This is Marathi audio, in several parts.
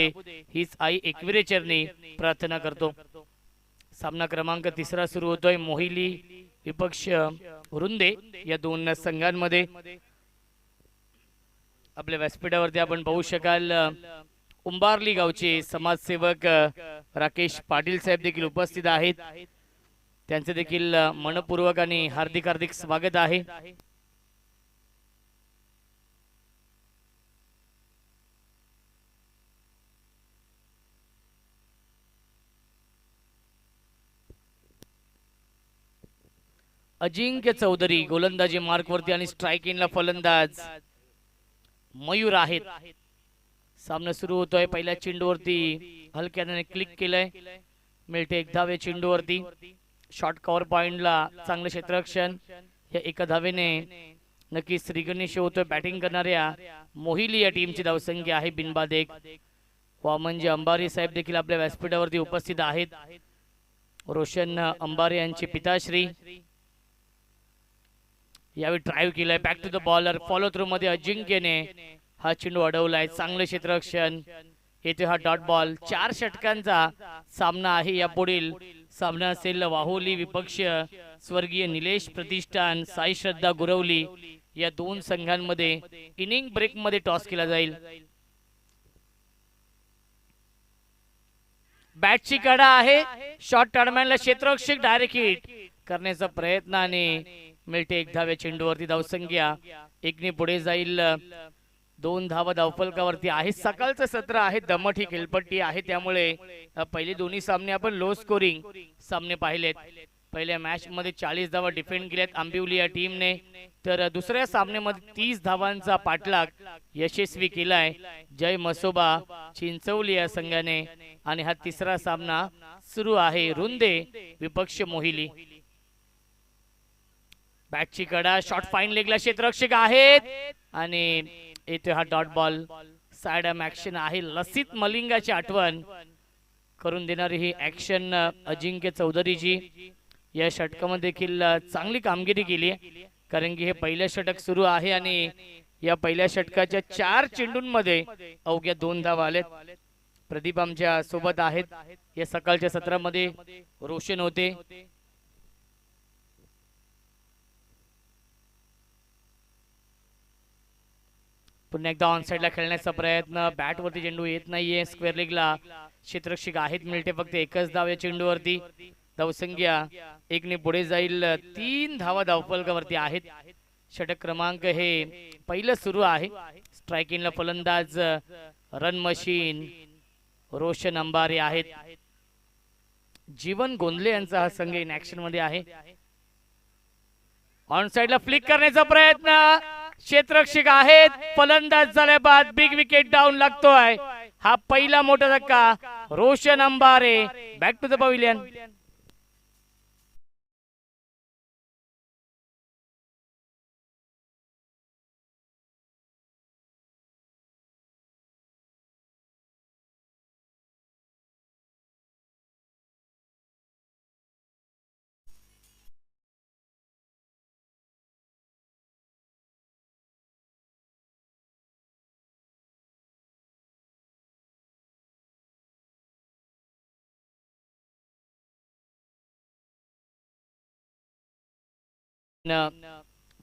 हीच आई एकविरे चरणी प्रार्थना करतो। सामना क्रमांक 3 सुरू होतोय। मोहिली विपक्ष रुंदे या दोन संघांमध्ये। आपल्या व्यासपीठावरती आपण पाहू शकाल उंबारली गावचे समाजसेवक राकेश पाटील साहेब देखील उपस्थित आहेत। त्यांचे देखील मनपूर्वक आणि हार्दिक हार्दिक स्वागत आहे। अजिंक्य चौधरी गोलंदाजी मार्कवरती आणि स्ट्राइकिंगला फलंदाज मयूर आहेत। सामना सुरू होतोय। पहिल्या चेंडूवरती हलक्याने क्लिक केलंय, मिळते एक धाव या चेंडूवरती। शॉर्ट कव्हर पॉइंटला चांगलं क्षेत्ररक्षण या एका धावेने नक्कीच श्रीगणेश होतोय। बॅटिंग करणाऱ्या मोहिली या टीमची धावसंख्या आहे बिनबाद 1। वामनजी अंबारी साहेब देखील आपल्या व्यासपीठावरती उपस्थित आहेत। रोशन अंबारी यांचे पिताश्री। यावेळी ड्राइव्ह केलाय, back to the bowler, follow through मध्ये अजिंक्यने हा चेंडू अडवलाय। चांगलं क्षेत्ररक्षण येथे हा डॉट बॉल। 4 षटकांचा सामना आहे। या पुढील सामना असेल वाहोली विपक्ष स्वर्गीय निलेश प्रतिष्ठान साई श्रद्धा गुरवली या दोन संघांमध्ये। इनिंग ब्रेक मध्ये टॉस केला जाईल। बॅटची कडा आहे, शॉर्ट टर्नमॅनला क्षेत्ररक्षक डायरेक्ट हिट करण्याचा प्रयत्न आणि मिळते एक धाव या चेंडूवरती। धावसंख्या 1 ने पुढे जाईल। 2 धावा धावफलकावरती आहे। सकाळचं सत्र आहे, दमट ही खेळपट्टी आहे, त्यामुळे पहिले दोन्ही सामने आपण लो स्कोरिंग सामने पाहिलेत। पहिल्या मॅच मध्ये 40 धावा डिफेंड केल्यात आंबिवली या टीमने, तर दुसऱ्या सामन्यामध्ये 30 धावांचा पाठलाग यशस्वी केलाय जय मसोबा चिंचवली या संघाने। आणि हा तिसरा सामना सुरू आहे। रुंदे विपक्ष मोहिली। बॅटची कडा, शॉट फाईन लेगला क्षेत्ररक्षक आहेत आणि येथे हा dot ball. Side arm action आहे। लसित मलिंगाची आठवण करून देणारी ही ऍक्शन अजिंक्य चौधरीची या षटकामध्ये देखील चांगली कामगिरी केली आहे, कारण की हे पहिलं षटक सुरू आहे आणि या पहिल्या षटकाच्या 4 चेंडूंमध्ये अवघ्या 2 धावा आलेत। प्रदीप आमच्या सोबत आहेत। या सकाळच्या सत्रामध्ये रोशन होते। पुन्हा एकदा ऑन साइडला खेळण्याचा प्रयत्न, बॅट वरती चेंडू येत नाहीये। स्क्वेअर लेगला क्षेत्ररक्षक आहेत, मिळते फक्त एकच धाव या चेंडूवरती। धावसंख्या 1 ने पुढे जाईल। 3 धावा धावफलकावरती आहेत। षटक क्रमांक हे पहिलं सुरू आहे। स्ट्राइकिंगला फलंदाज रन मशीन रोशन अंबारे आहेत। जीवन गोंधले यांचा हा संघ इन ऍक्शन मध्ये आहे। ऑन साइडला फ्लिक करण्याचा प्रयत्न, क्षेत्ररक्षक आहेत, फलंदाज झाल्या बाद बिग विकेट डाऊन लागतोय। हा पहिला मोठा धक्का। Roshan Ambare back to the pavilion.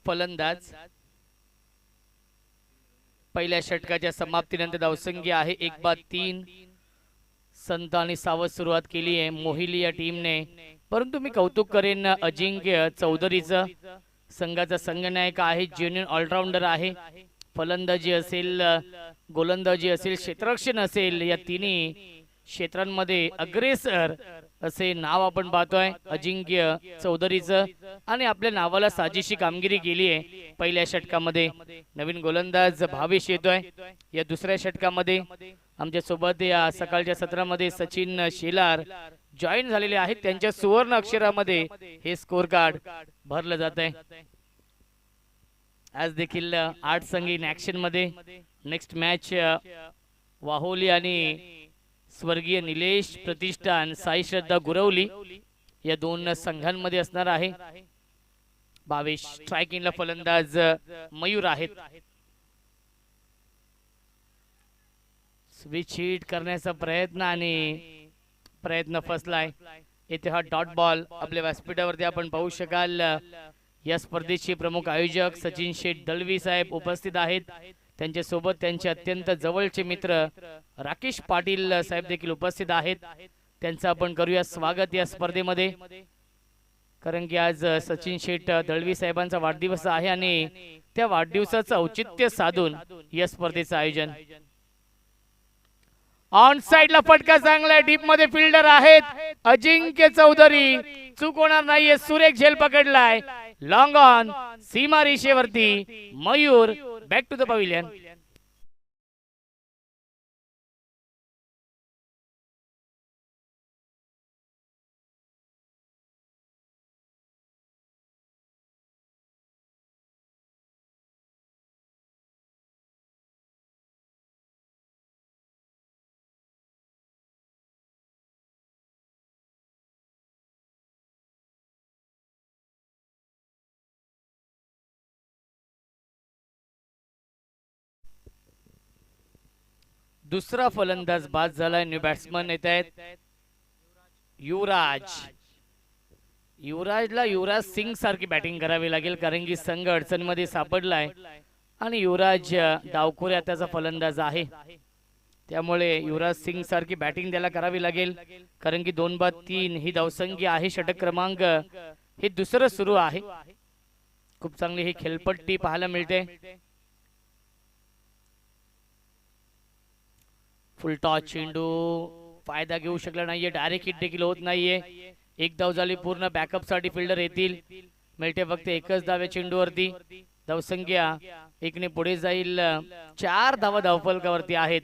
फलंदाज पहिल्या षटकाच्या समाप्तीनंतर धावसंख्या आहे 1 बाद 3। संत आणि सावध सुरुवात केली आहे मोहिली या टीमने, परंतु मी कौतुक करेन अजिंक्य चौधरीचं। संघाचा संघनायक आहे, जेन्युइन ऑलराऊंडर आहे। फलंदाजी असेल, गोलंदाजी असेल, क्षेत्ररक्षण असेल, या तिन्ही क्षेत्रांमध्ये अग्रेसर असे नाव आपण पाहतोय अजिंक्य चौधरीचं। आणि आपल्या नावाला साजेशी कामगिरी केली आहे पहिल्या षटकामध्ये। नवीन गोलंदाज भावेश येतोय या दुसऱ्या षटकामध्ये। आमच्या सोबत या सकाळच्या सत्रामध्ये सचिन शेलार जॉईन झालेले आहेत। त्यांच्या सुवर्ण अक्षरामध्ये हे स्कोर कार्ड भरलं जात आहे। आज देखील 8 संघ इन ऍक्शन मध्ये। नेक्स्ट मॅच वाहोली आणि स्वर्गीय निलेश प्रतिष्ठान साई श्रद्धा गुरवली या दोन संघांमध्ये असणार आहे। भावेश स्ट्राइकिंगला फलंदाज मयूर आहेत। स्विच हिट करण्याचा प्रयत्न आणि प्रयत्न फसलाय. इथे हा डॉट बॉल आपल्या व्यासपीठावरती आपण पाहू शकाल. या स्पर्धेचे प्रमुख आयोजक सचिन शेठ दळवी साहेब उपस्थित आहेत. त्यांच्या सोबत त्यांचे अत्यंत जवळचे मित्र राकेश पाटील साहेब देखील उपस्थित आहेत. त्यांचं आपण करूया स्वागत या स्पर्धेमध्ये, कारण की आज सचिन शेठ दळवी साहेबांचा वाढदिवस आहे आणि त्या वाढदिवसाचं औचित्य साधून या स्पर्धेचं आयोजन. ऑन साइडला फटका चांगला, डीप मध्ये फिल्डर आहेत अजिंक्य चौधरी, चूक होणार नाहीये. सुरेख झेल पकडलाय, लॉंग ऑन सीमा रेषेवरती. Mayur back to the pavilion. दुसरा फलंदाज बाद झालाय. न्यू बॅट्समन येत आहेत युवराज. युवराजला युवराज सिंग सारखी बॅटिंग करावी लागेल, कारण की संघ अडचणीमध्ये सापडलाय आणि युवराज डावखोऱ्या त्याचा फलंदाज आहे. त्यामुळे युवराज सिंग सारखी बॅटिंग त्याला करावी लागेल, कारण की 2-3 ही धावसंख्या आहे. षटक क्रमांक हे दुसरं सुरू आहे. खूप चांगली ही खेळपट्टी पाहायला मिळते. फुल टॉस चेंडू फायदा घेऊ शकला नाहीये. डायरेक्ट हिट देखील होत नाहीये. एक धाव झाली पूर्ण. बॅकअप साठी फिल्डर येतील. मिळते फक्त एकच धाव चेंडूवरती. धावसंख्या एकने पुढे जाईल. 4 धावा धावफलकावरती आहेत.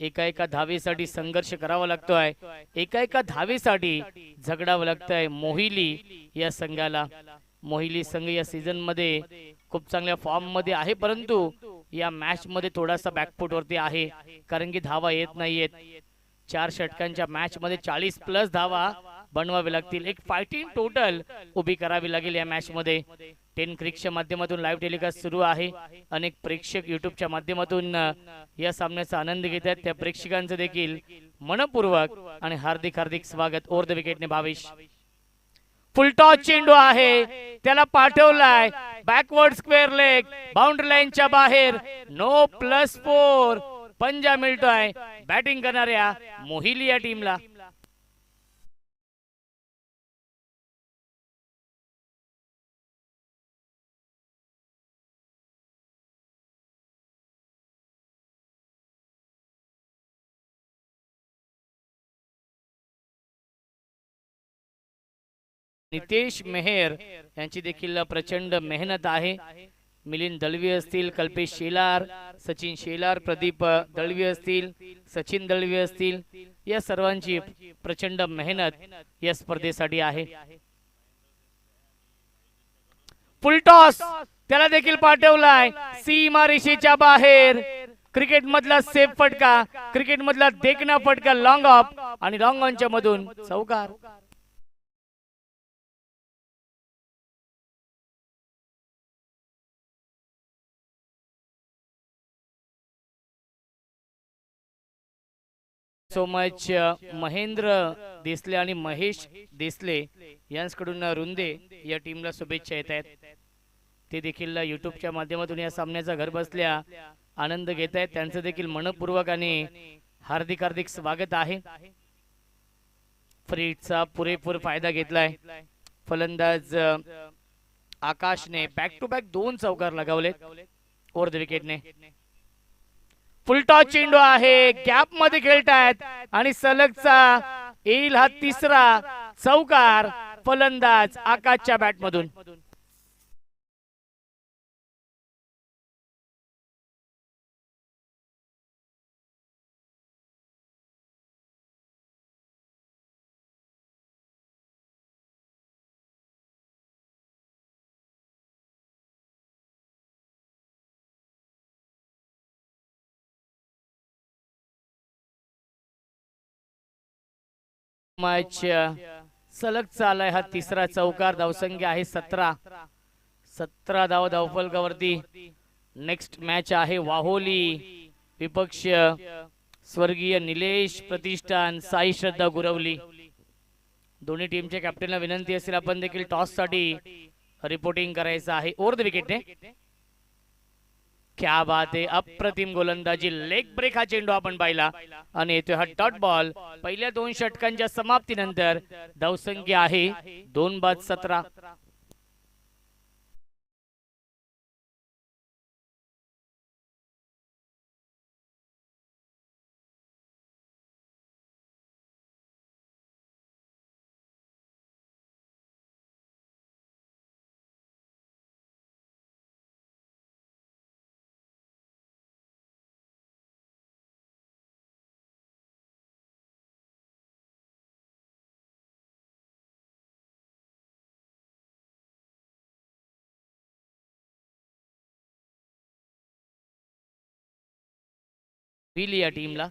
एका धावेसाठी संघर्ष करावा लागतोय. एका धावेसाठी झगडावं लागतंय मोहिली या संघाला. मोहिली संघ या सीझन मध्ये खूप चांगल्या फॉर्म मध्ये आहे, परंतु या मॅच मध्ये थोडासा बॅकफुट वरती आहे, कारण की धावा येत नाहीयेत. 4 षटकांच्या मॅच मध्ये 40+ धावा बनवावे लागतील. एक फायटिंग टोटल उभी करावी लागेल या मॅच मध्ये. 10 क्रिकच्या माध्यमातून लाईव्ह टेलिकास्ट सुरू आहे. अनेक प्रेक्षक युट्यूबच्या माध्यमातून या सामन्याचा आनंद घेत आहेत. त्या प्रेक्षकांचं देखील मनपूर्वक आणि हार्दिक स्वागत. ओव्हर द विकेटने भावेश. फुल टॉस चेंडू आहे, त्याला पाठवलाय बॅकवर्ड स्क्वेअर लेग, बाउंड्री लाईनच्या बाहेर. नो +4 पंजा मिळतोय बॅटिंग करणाऱ्या मोहिली या टीमला. नितेश मेहर यांची देखील प्रचंड मेहनत आहे. मिलिंद दळवी असतील, कल्पेश शेलार, सचिन शेलार, प्रदीप दळवी असतील, सचिन दळवी असतील, या सर्वांची प्रचंड मेहनत या स्पर्धेसाठी आहे. फुल टॉस त्याला देखील पाठवलाय सीमा रेषेच्या बाहेर. क्रिकेट मधला सेफ फटका, क्रिकेट मधला देखना फटका, लॉंग ऑफ आणि लॉंग ऑनच्या मधून चौकार. सो मच महेंद्र देसले आणि महेश देसले यांच्याकडून रुंदे या टीमला शुभेच्छा येत आहेत. ते देखील युट्यूबच्या माध्यमातून या सामन्याचा घर बसल्या आनंद घेत आहेत. त्यांचं देखील मनपूर्वक आणि हार्दिक स्वागत आहे. फ्रीटचा पुरेपूर फायदा घेतलाय. फलंदाज आकाशने बॅक टू बॅक 2 चौकार लगावले ओव्हर द विकेटने. फुल टॉस चेंडू आहे, गॅप मध्ये खेळतायत आणि सलगचा येईल हा तिसरा चौकार फलंदाज आकाशच्या बॅट मधून. मॅच सलग चाललाय हा तिसरा चौकार. धावसंख्या आहे 17 धाव धावफलकावरती. नेक्स्ट मॅच आहे वाहोली विपक्ष स्वर्गीय निलेश प्रतिष्ठान साई श्रद्धा गुरवली दोन्ही टीमच्या कॅप्टनला विनंती असेल आपण देखील टॉस साठी रिपोर्टिंग करायचं आहे ओव्हर द विकेटने क्या बात आहे अप्रतिम गोलंदाजी लेग ब्रेक हा चेंडू आपण पाहिला आणि येतोय हा डॉट बॉल पहिल्या 2 षटकांच्या समाप्तीनंतर धावसंख्या आहे 2-17 दिली या टीमला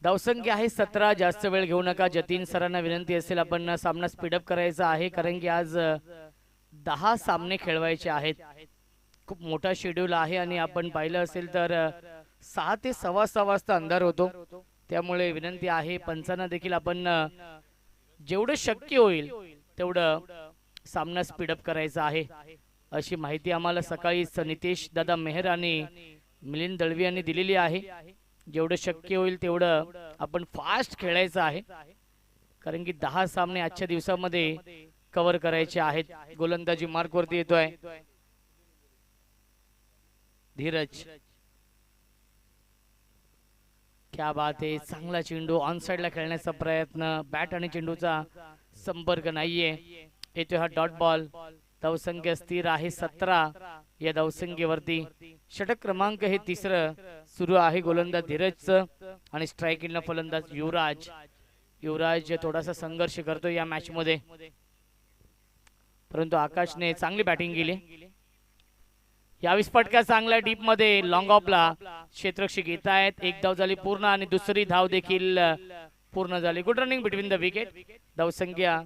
धावसंख्या आहे 17 जास्त वेळ घेऊ नका जतीन सरांना विनंती असेल आपण सामना स्पीडअप करायचा आहे कारण की आज 10 सामने खेळवायचे आहेत खूप मोठा शेड्यूल आहे आणि आपण पाहिलं असेल तर 6 ते 6:15 वाजता अंधार होतो त्यामुळे विनंती आहे पंचांना देखील आपण जेवढं शक्य होईल तेवढं सामना स्पीडअप करायचा आहे अशी माहिती आम्हाला सकाळीच नितेश दादा मेहर आणि मिलिंद दळवी यांनी दिलेली आहे जेवढं शक्य होईल तेवढं आपण फास्ट खेळायचं आहे कारण की 10 सामने आजच्या दिवसामध्ये कव्हर करायचे आहेत गोलंदाजी मार्क वरती येतोय धीरज क्या बात आहे चांगला चेंडू ऑन साइडला खेळण्याचा प्रयत्न बॅट आणि चेंडूचा संपर्क नाहीये येतोय हा डॉट बॉल धावसंख्या स्थिर आहे 17 या धावसंख्येवरती षटक क्रमांक हे तिसरं सुरू आहे गोलंदाज धीरजचं आणि स्ट्रायकिंगला फलंदाज युवराज थोडासा संघर्ष करतो या मॅच मध्ये परंतु आकाशने चांगली बॅटिंग केली यावेळी फटका चांगला डीप मध्ये लॉंग ऑफला क्षेत्ररक्षक येत आहेत एक धाव झाली पूर्ण आणि दुसरी धाव देखील पूर्ण झाली good running between the wicket धावसंख्या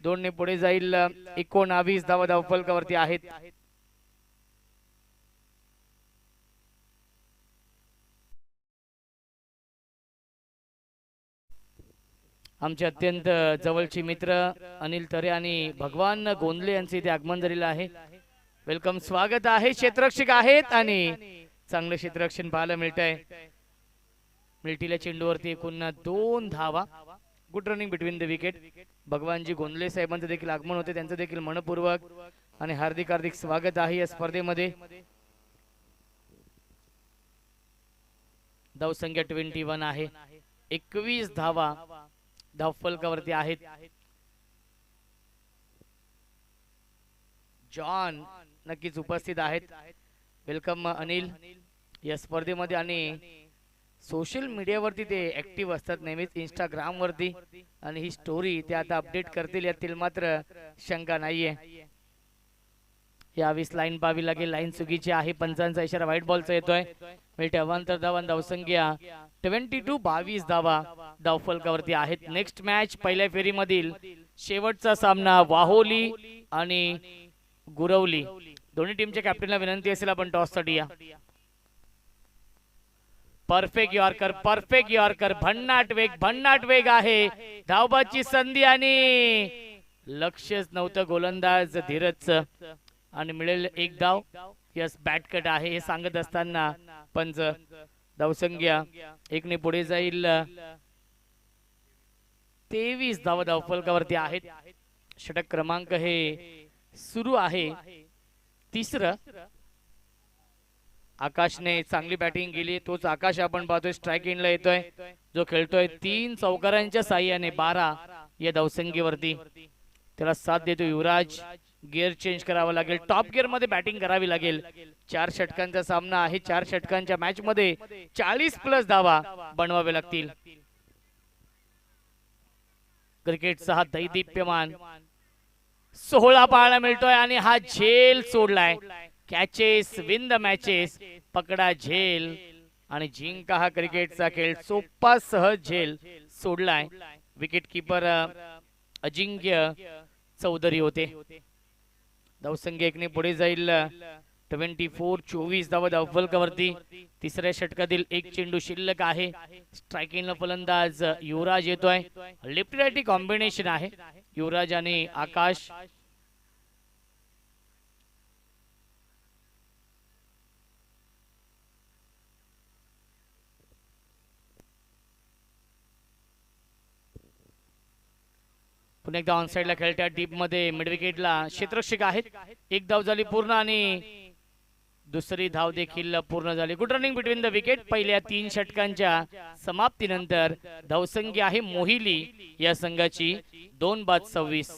2 ने पुढे जाईल 19 धावा धावफलकावरती आहेत आमचे अत्यंत जवळचे मित्र अनिल तरे आणि भगवान गोंदले यांचे इथे आगमन झालेलं आहे वेलकम स्वागत आहे क्षेत्ररक्षक आहेत आणि चांगलं क्षेत्ररक्षण पाहायला मिळतंय मिल्टीला चेंडूवरती एकूण 2 धावा good running between the wicket Bhagwanji Gondle साहेबांचं देखील आगमन होते त्यांचं देखील मनपूर्वक आणि हार्दिक हार्दिक स्वागत आहे या स्पर्धेमध्ये धावसंख्या 21 आहे 21 धावा धावफलकावरती आहेत जॉन नक्कीच उपस्थित आहेत वेलकम अनिल या स्पर्धेमध्ये आणि सोशल मीडियावरती ते ऍक्टिव्ह असतात नेहमीच इंस्टाग्राम वरती आणि ही स्टोरी ते आता अपडेट करतील यातील मात्र शंका नाहीये यावीस लाईन पाहावी लागेल लाईन चुकीची आहे पंचांचा इशारा व्हाईट बॉलचा येतोय मिळते अवांतर धावा धावसंख्या 22 धावा धावफलकावरती आहेत नेक्स्ट मॅच पहिल्या फेरीमधील शेवटचा सामना वाहोली आणि गुरवली दोन्ही टीमच्या कॅप्टनला विनंती असेल आपण टॉस साठी या परफेक्ट यॉर्कर भन्नाट वेग आहे धावबाची संधी आणि लक्षच नव्हतं गोलंदाज धीरजचं आणि मिळेल 1 धाव यस बॅट कट आहे हे सांगत असताना पंच धावसंख्या 1 ने पुढे जाईल 23 धावा धावफलकावरती आहेत षटक क्रमांक हे सुरू आहे तिसरं आकाशने चांगली बॅटिंग केली तोच आकाश आपण पाहतोय स्ट्राइक एंडला येतोय जो खेळतोय 3 चौकारांच्या साह्याने 12 या धावसंख्येवरती त्याला साथ देतो युवराज गिअर चेंज करावा लागेल टॉप गिअर मध्ये बॅटिंग करावी लागेल 4 षटकांचा सामना आहे 4 षटकांच्या मॅच मध्ये 40+ धावा बनवावे लागतील क्रिकेटचा हा दैदिप्यमान 16 पाहायला मिळतोय आणि हा झेल सोडलाय कॅचेस विन द मॅचेस पकडा झेल आणि जिंका हा क्रिकेटचा खेळ सोपा सहज झेल सोडलाय विकेट कीपर अजिंक्य चौधरी होते. धावसंख्या 1 ने पुढे जाईल. 24 धावा धावफलकावरती. तिसऱ्या षटकातील एक चेंडू शिल्लक आहे. स्ट्रायकिंगला फलंदाज युवराज येतोय. लेफ्ट राईटी कॉम्बिनेशन आहे युवराज आणि आकाश. पुन्हा एकदा ऑन साइडला खेळत्या डीप मध्ये मिड विकेटला क्षेत्ररक्षक आहेत. एक धाव झाली पूर्ण आणि दुसरी धाव देखील पूर्ण झाली. Good running between the wicket. पहिल्या 3 षटकांच्या समाप्तीनंतर धावसंख्या आहे मोहिली या संघाची 2-26.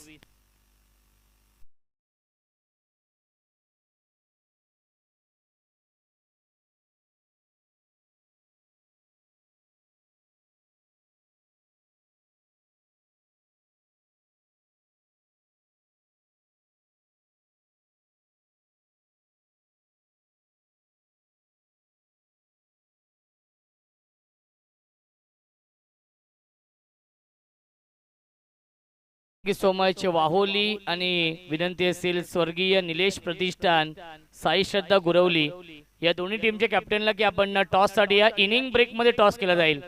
So much. वाहोली आणि विनंती असेल स्वर्गीय निलेश प्रतिष्ठान, साई श्रद्धा गुरवली या दोन्ही टीमच्या कॅप्टनला की आपण टॉस साठी या इनिंग ब्रेक मध्ये टॉस केला जाईल.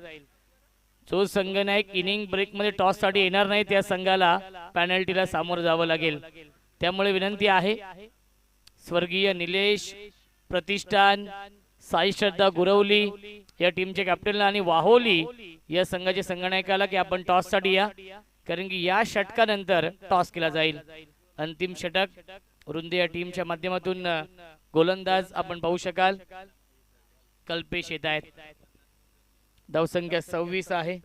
जो संघ नायक इनिंग ब्रेक मध्ये टॉस साठी येणार नाही त्या संघाला पेनल्टीला सामोरं जावं लागेल. त्यामुळे विनंती आहे स्वर्गीय निलेश प्रतिष्ठान, साई श्रद्धा गुरवली या टीमच्या कॅप्टनला आणि वाहोली या संघाच्या संघनायकाला की आपण टॉस साठी या, कारण की या षटकानंतर टॉस केला जाईल. अंतिम षटक रुंदे या टीमच्या माध्यमातून गोलंदाज आपण पाहू शकाल कल्पेश येत आहेत. धावसंख्या 26 आहे.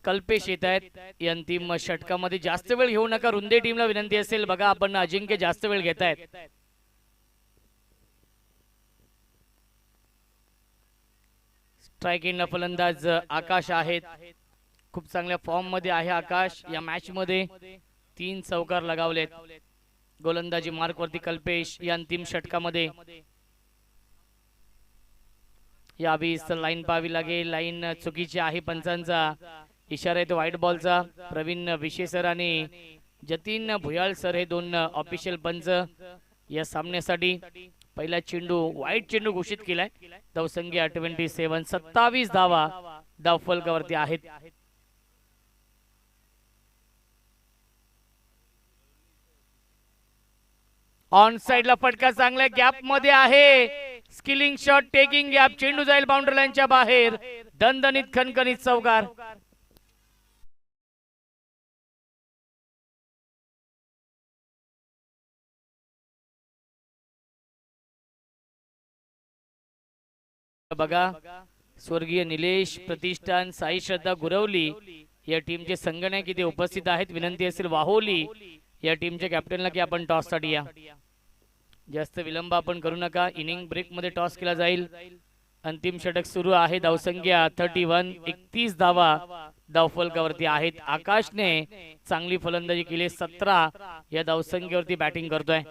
कल्पेश येत आहेत या अंतिम षटकामध्ये. जास्त वेळ घेऊ नका. रुंदे टीमला विनंती असेल बघा आपण अजिंक्य जास्त वेळ घेत आहेत. स्ट्रायकिंगला फलंदाज आकाश आहेत. खूप चांगल्या फॉर्म मध्ये आहे आकाश. या मॅच मध्ये 3 चौकार लगावलेत. गोलंदाजी मार्क वरती कल्पेश या अंतिम षटकामध्ये. या लाईन पाहावी लागेल. लाईन चुकीची आहे. पंचांचा इशारा येतो व्हाईट बॉलचा. प्रवीण विशे सर आणि जतीन भुयाळ सर हे 2 ऑफिशियल पंच या सामन्यासाठी. पहिला चेंडू व्हाईट चेंडू घोषित केलाय. धावसंख्या 27. 27 धावा धावफलकावरती आहेत. ऑन साइडला फटका चांगल्या गॅप मध्ये आहे. Skilling shot taking gap. चेंडू जाईल बाउंड्री लाईनच्या बाहेर. दणदणीत खणखणीत चौकार. बघा स्वर्गीय निलेश प्रतिष्ठान, साई श्रद्धा गुरवली या टीमचे संघनायक इथे उपस्थित आहेत. विनंती असेल वाहोली या टीमच्या कॅप्टनला की आपण टॉस साठी या. जास्त विलंब आपण करू नका. इनिंग ब्रेक मध्ये टॉस केला जाईल. अंतिम षटक सुरू आहे. धावसंख्या 31. 31 धावा धावफलकावरती आहेत. आकाशने चांगली फलंदाजी केली. 17 या धावसंख्येवरती बॅटिंग करतोय.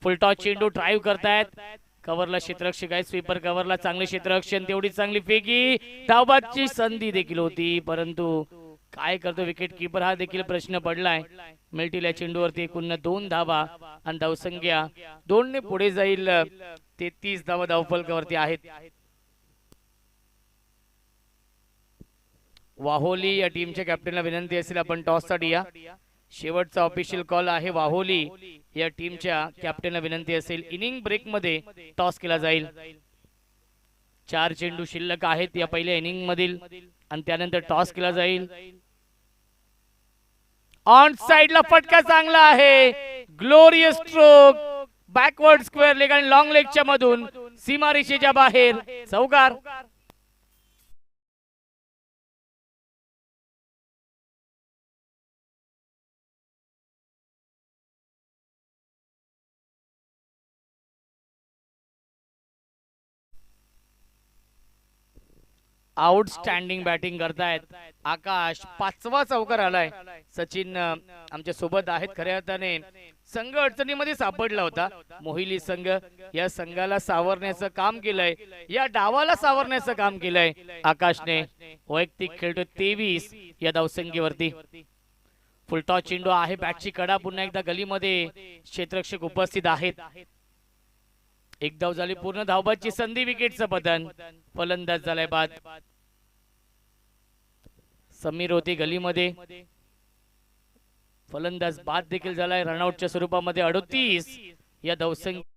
फुलटॉस चेंडू ड्राईव्ह करतायत. कव्हरला क्षेत्ररक्षक आहे. स्वीपर कव्हरला चांगले क्षेत्ररक्षण. तेवढी चांगली फेकी. धावबादची संधी देखील होती परंतु काय करतो विकेट कीपर हा देखील प्रश्न पडलाय. मिल्टीला चेंडूवरती एकूण 2 धावा आणि धावसंख्या 2 ने पुढे जाईल. 33 धावा धावफलकावरती आहेत. वाहोली या टीमच्या कॅप्टनला विनंती असेल आपण टॉस साठी या. शेवटचा ऑफिशियल कॉल आहे. वाहोली या टीमच्या कॅप्टनला विनंती असेल इनिंग ब्रेक मध्ये टॉस केला जाईल. 4 चेंडू शिल्लक आहेत या पहिल्या इनिंग मधील आणि त्यानंतर टॉस केला जाईल. ऑन साइडला फटका चांगला आहे. Glorious stroke. Backward square leg आणि लॉंग लेगच्या मधून सीमारेषेच्या बाहेर चौकार. आउटस्टँडिंग बॅटिंग करतायत आकाश. 5वा चौकार आलाय. सचिन आमच्या सोबत आहेत. खऱ्या अर्थाने संघ अडचणीमध्ये सापडला होता. मोहिली संघ या संघाला सावरण्याचं काम केलंय, या डावाला सावरण्याचं काम केलंय आकाशने. वैयक्तिक खेळतो 23 या धावसंख्येवरती. फुलटॉस चेंडू आहे. बॅटची कडा पुन्हा एकदा गलीमध्ये क्षेत्ररक्षक उपस्थित आहेत. एक धाव झाली. पूर्ण धावबादची संधी. विकेटचं पतन. फलंदाज झालाय बाद. समीर होते गलीमध्ये. फलंदाज बाद देखील झालाय रनआउटच्या स्वरूपामध्ये. 38 या धावसंख्या.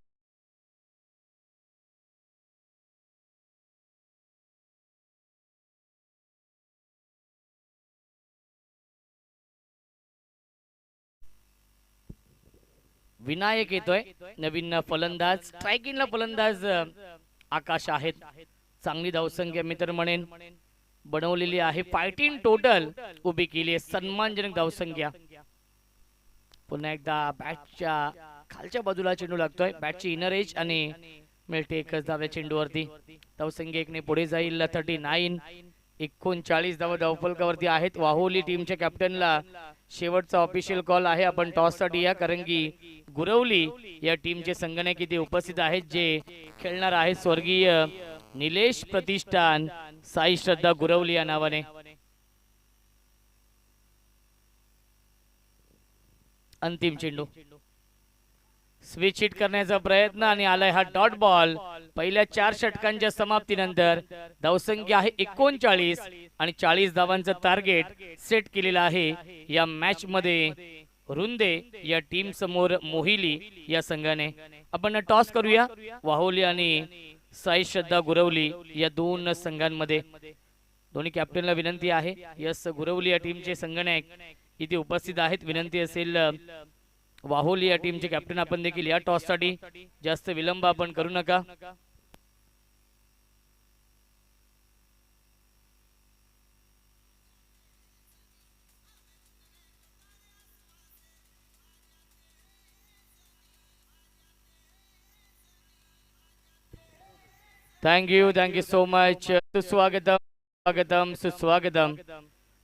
विनायक येतोय नवीन फलंदाज. स्ट्रायकिंगला फलंदाज आकाश आहेत. चांगली धावसंख्या मी तर म्हणेन बनवलेली आहे. 15 टोटल उभी केली आहे. सन्मानजनक धावसंख्या. पुन्हा एकदा बॅटच्या खालच्या बाजूला चेंडू लागतोय. बॅटची इनर एज आणि मिळते एकच धाव या चेंडूवरती. धावसंख्या 1 ने पुढे जाईल. 39 39 धावा धावफलकावरती आहेत. वाहोली टीमच्या कॅप्टनला शेवटचा ऑफिशियल कॉल आहे. आपण टॉस साठी या, कारण की गुरवली या टीमचे संगणक इथे उपस्थित आहेत जे खेळणार आहेत. स्वर्गीय निलेश प्रतिष्ठान साई श्रद्धा गुरवली या नावाने. अंतिम चेंडू. स्विच हिट करण्याचा प्रयत्न आणि आलाय हा डॉट बॉल. पहिल्या 4 षटकांच्या समाप्तीनंतर धावसंख्या आहे 39 आणि 40 धावांचं टार्गेट सेट केलेलं आहे या मॅच मध्ये. रुंदे या टीम समोर मोहिली या संघाने. आपण टॉस करूया. वाहोली आणि साई श्रद्धा गुरवली या दोन संघांमध्ये. दोन्ही कॅप्टनला विनंती आहे. यस, गुरवली या टीमचे संगणक इथे उपस्थित आहेत. विनंती असेल वाहोली या टीमचे कॅप्टन आपण देखील या टॉस साठी. जास्त विलंब आपण करू नका. Thank you so much. सुस्वागतम स्वागतम सुस्वागतम.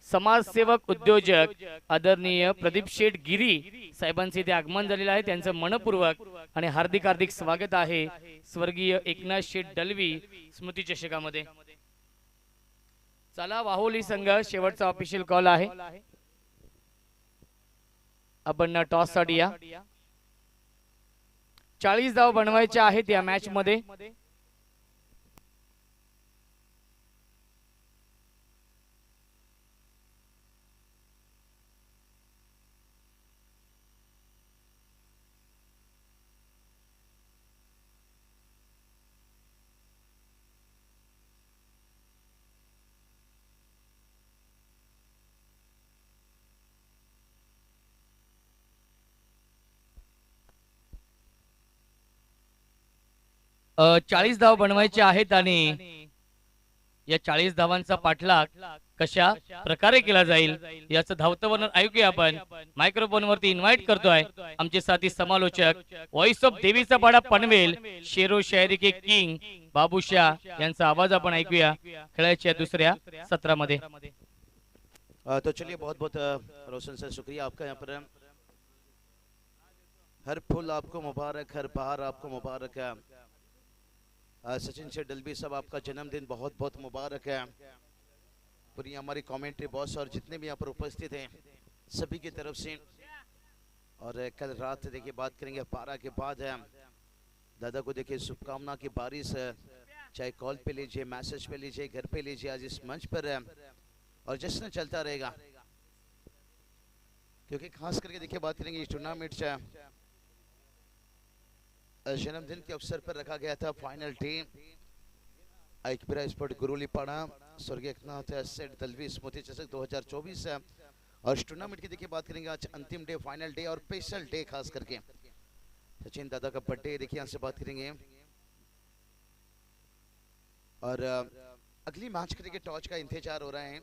समाजसेवक उद्योजक आदरणीय प्रदीप शेठ गिरी साहेबांचे इथे आगमन झालेलं आहे. त्यांचं मनपूर्वक आणि हार्दिक हार्दिक स्वागत आहे स्वर्गीय एकनाथ शेठ दलवी स्मृती चषकामध्ये. चला, वाहोली संघ शेवटचा ऑफिशियल कॉल आहे. आपण टॉस साठी या. 40 धाव बनवायच्या आहेत या मॅच मध्ये. अ 40 धाव बनवायचे आहेत आणि या 40 धावांचा पाठलाग कशा प्रकारे केला जाईल याचं धावतं वर्णन ऐकूया आपण. मायक्रोफोन वरती इन्व्हाइट करतोय आमचे साथी समालोचक व्हॉइस ऑफ देवीचा पाडा पनवेल शेरो शायरी के किंग बाबूशाह यांचा आवाज आपण ऐकूया खेळाच्या दुसऱ्या सत्रामध्ये. तो चलिए, बहुत बहुत रोशन सर शुक्रिया आपका. यहाँ पर हर फूल आपको मुबारक, हर बहार आपको मुबारक है. सचिन शेठ डलवी साहब, आपका जन्मदिन बहुत बहुत मुबारक है. पूरी हमारी कमेंट्री बॉस और जितने भी यहाँ पर उपस्थित हैं सभी की तरफ से. और कल रात देखिए बात करेंगे 12 के बाद है. दादा को देखिए शुभकामना की बारिश है. चाहे कॉल पे लीजिए, मैसेज पे लीजिए, घर पे लीजिए, आज इस मंच पर है और जश्न चलता रहेगा. क्योंकि खास करके देखिए बात करेंगे इस टूर्नामेंट से जन्मदिन के अवसर पर रखा गया था फाइनल डे आइकपिरा स्पोर्ट गुरुलीपाड़ा स्वर्गीय एकनाथ शेठ दलवी स्मृति चषक 2024 है. और इस टूर्नामेंट की देखिए बात करेंगे आज अंतिम डे, फाइनल डे और स्पेशल डे. खास करके सचिन दादा का बर्थडे देखिए यहाँ से बात करेंगे. और अगली मैच के लिए टॉस का इंतजार हो रहा है.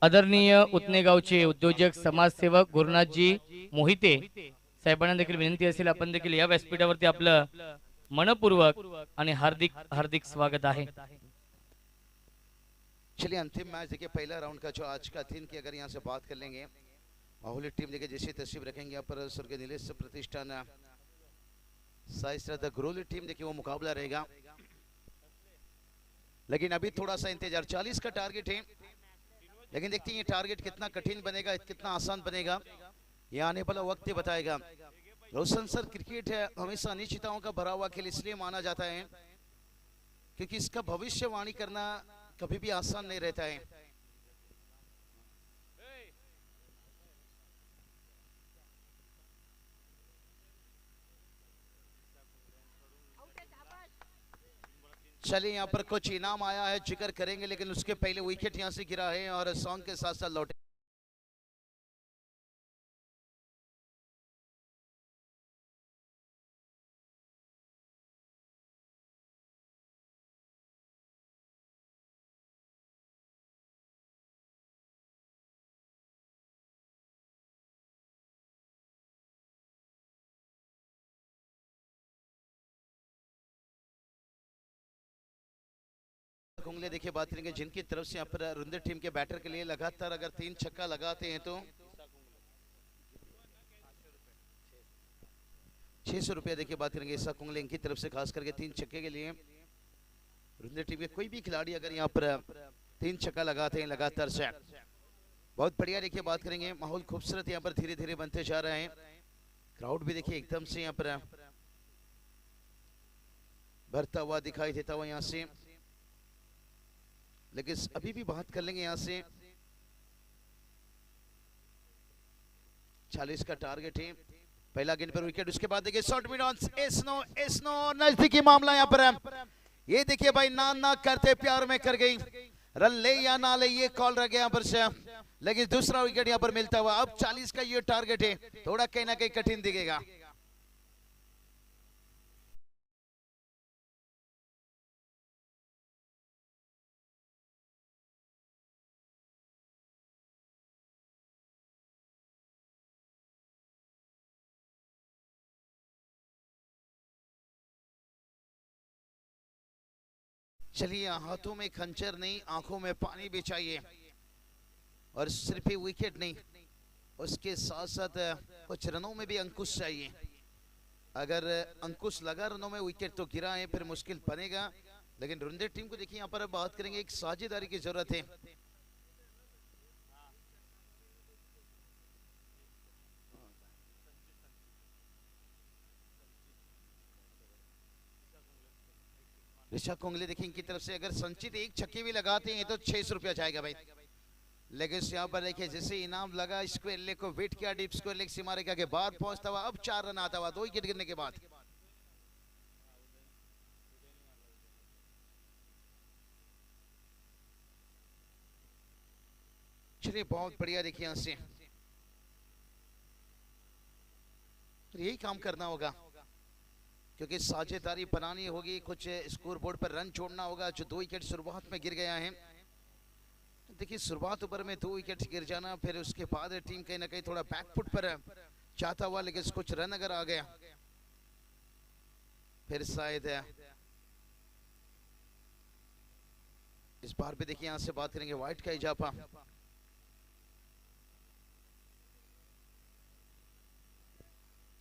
आदरणीय उतनेगावचे उद्योजक समाजसेवक गुरुनाथजी मोहिते साहेबांना देखील विनंती असेल आपण देखील या व्यासपीठावरती आपलं मनपूर्वक आणि हार्दिक हार्दिक स्वागत आहे। चलिए अंतिम मैच देखिए, पहला राउंड का जो आज का दिन की अगर यहाँ से बात कर लेंगे, माहौली टीम देखिए जैसे तशरीफ रखेंगे यहाँ पर स्वर्गीय नीलेश प्रतिष्ठान साई श्रद्धा गुरोली टीम देखिए वो मुकाबला रहेगा। लेकिन अभी थोड़ा सा इंतजार, 40 का टारगेट है, लेकिन देखते हैं ये टारगेट कितना कठिन बनेगा, कितना आसान बनेगा, ये आने वाला वक्त ही बताएगा। रोशन सर, क्रिकेट है हमेशा अनिश्चितताओं का भरा हुआ खेल इसलिए माना जाता है क्योंकि इसका भविष्यवाणी करना कभी भी आसान नहीं रहता है। चलिए यहाँ पर कुछ इनाम आया है, जिक्र करेंगे, लेकिन उसके पहले विकेट यहाँ से गिरा है और सॉन्ग के साथ साथ लौटे। कुंगले देखिए बात करेंगे जिनकी तरफ से यहाँ पर रुंदे टीम के बैटर के लिए लगातार अगर 3 छक्का लगाते हैं तो 600 रुपया देखिए बात करेंगे ईसा कुंगले इनकी तरफ से, खास करके 3 छक्के के लिए। रुंदे टीम के कोई भी खिलाड़ी अगर यहाँ पर 3 छक्का लगाते हैं लगातार से, बहुत बढ़िया देखिए बात करेंगे। माहौल खूबसूरत यहाँ पर धीरे धीरे बनते जा रहे हैं, क्राउड भी देखिए एकदम से यहाँ पर भरता हुआ दिखाई देता हुआ यहाँ से। लेकिन अभी भी बात कर लेंगे यहाँ से 40 का टारगेट है, पहला गेंद पर विकेट, उसके बाद देखिए शॉर्ट मिड ऑन एसनो नजदीकी मामला यहाँ पर है। ये देखिए भाई ना करते प्यार में कर गई, रन ले या ना ले ये कॉल रह गया यहाँ पर से, लेकिन दूसरा विकेट यहाँ पर मिलता हुआ। अब 40 का ये टारगेट है, थोड़ा कहीं ना कहीं कठिन दिखेगा। चलिए हाथों में खंजर नहीं, आंखों में पानी भी चाहिए, और सिर्फ ही विकेट नहीं, उसके साथ साथ कुछ रनों में भी अंकुश चाहिए। अगर अंकुश लगा रनों में, विकेट तो गिरा है, फिर मुश्किल बनेगा। लेकिन रुंदे टीम को देखिए यहाँ पर बात करेंगे, एक साझेदारी की जरूरत है। ऋषभ कुंगले देखिए इनकी तरफ से अगर संचित एक छक्के भी लगाते हैं तो 600 रुपया जाएगा भाई। लेकिन यहाँ पर देखिए जैसे इनाम लगा, स्क्वायर लेग को वेट किया, डीप स्क्वायर लेग सीमा रेखा के बाद पहुंचता हुआ, अब 4 रन आता हुआ 2 विकेट गिरने के बाद। चलिए बहुत बढ़िया देखिए यहाँ से, यही काम करना होगा क्योंकि साझेदारी बनानी होगी, कुछ स्कोर बोर्ड पर रन छोड़ना होगा। जो 2 विकेट शुरुआत में गिर गया है, देखिए शुरुआत ओवर में 2 विकेट गिर जाना, फिर उसके बाद टीम कहीं ना कहीं थोड़ा बैकफुट पर चाहता हुआ, लेकिन कुछ रन अगर आ गया फिर शायद इस बार भी देखिए यहाँ से बात करेंगे वाइट का इजाफा।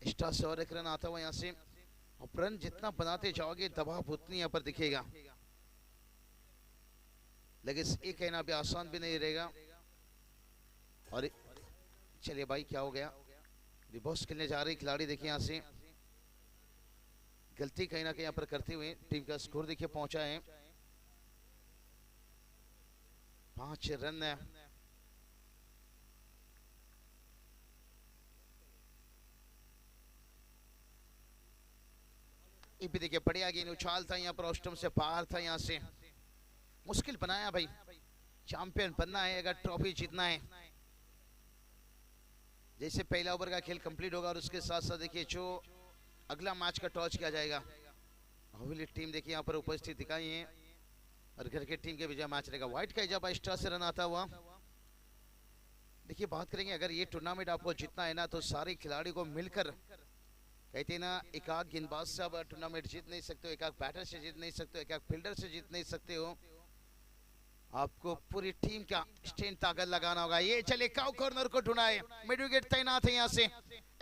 एक्स्ट्रा से और एक रन आता हुआ यहाँ से, और रन जितना बनाते जाओगे दबाव उतनी यहाँ पर दिखेगा, लेकिन ये कहना भी आसान भी नहीं रहेगा। और चलिए भाई क्या हो गया, रिवर्स खेलने जा रही खिलाड़ी देखिए यहाँ से गलती कहीं ना कहीं यहाँ पर करते हुए टीम का स्कोर देखिए पहुंचा है 5 रन। ये भी देखिए बढ़िया गेंद, उछाल था यहाँ पर, ऑस्टम से पार था, यहाँ से मुश्किल बनाया भाई। चैंपियन बनना है, अगर ट्रॉफी जीतना है, जैसे पहला ओवर का खेल कंप्लीट होगा और उसके साथ साथ देखिए जो अगला मैच का टॉस किया जाएगा, हवेली टीम देखिए यहाँ पर उपस्थित दिखाई है, और घर के टीम के विजय मैच रहेगा। व्हाइट का इजाफा एक्स्ट्रा से रन आता हुआ। देखिए बात करेंगे, अगर ये टूर्नामेंट आपको जीतना है ना, तो सारे खिलाड़ी को मिलकर कहते हैं ना, एक आध गेंदबाज से आप टूर्नामेंट जीत नहीं सकते हो, एक आध बैटर से जीत नहीं सकते हो, एक आध फील्डर से जीत नहीं सकते हो। आपको पूरी टीम का स्ट्रेंथ ताकत लगाना होगा। ये चले काउ कॉर्नर को ढूंढाए, मिड विकेट तैनात है यहाँ से।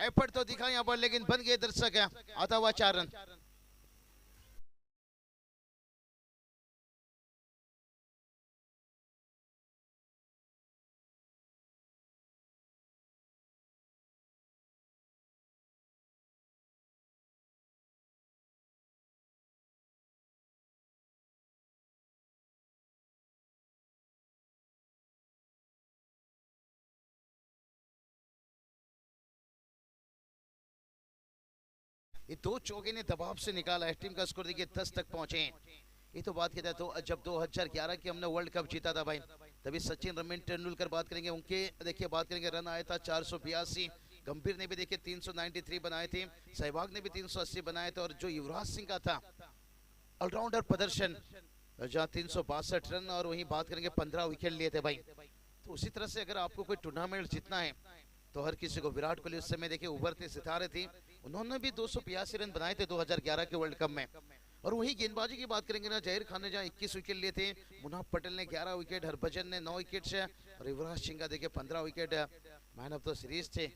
एफर्ट तो दिखा यहाँ पर, लेकिन बन गए दर्शक है। आता हुआ 4 रन। ये 2 चौके ने दबाव से निकाला है। टीम का स्कोर देखिए 10 तक पहुंचे हैं। ये तो बात कहता है, तो जब 2011 की हमने वर्ल्ड कप जीता था भाई, तभी सचिन रमेश तेंदुलकर बात करेंगे, उनके देखिए बात करेंगे रन आया था 482। गंभीर ने भी देखिए 393 बनाए थे, सहवाग ने भी 380 बनाए थे, और जो युवराज सिंह का था ऑलराउंडर प्रदर्शन, जहाँ 362 रन, और वहीं बात करेंगे 15 विकेट लिए थे भाई। तो उसी तरह से अगर आपको कोई टूर्नामेंट जीतना है तो हर किसी को, विराट कोहली उस समय देखिए उभरते सितारे थे, उन्होंने भी 282 रन बनाए थे 2011 के वर्ल्ड कप में। और वही गेंदबाजी की बात करेंगे ना, जहीर खान ने जहाँ 21 विकेट लिए थे, मुनाफ पटेल ने 11 विकेट, हरभजन ने 9 विकेट से, और युवराज सिंह का देखिए 15 wicket, man of the series थे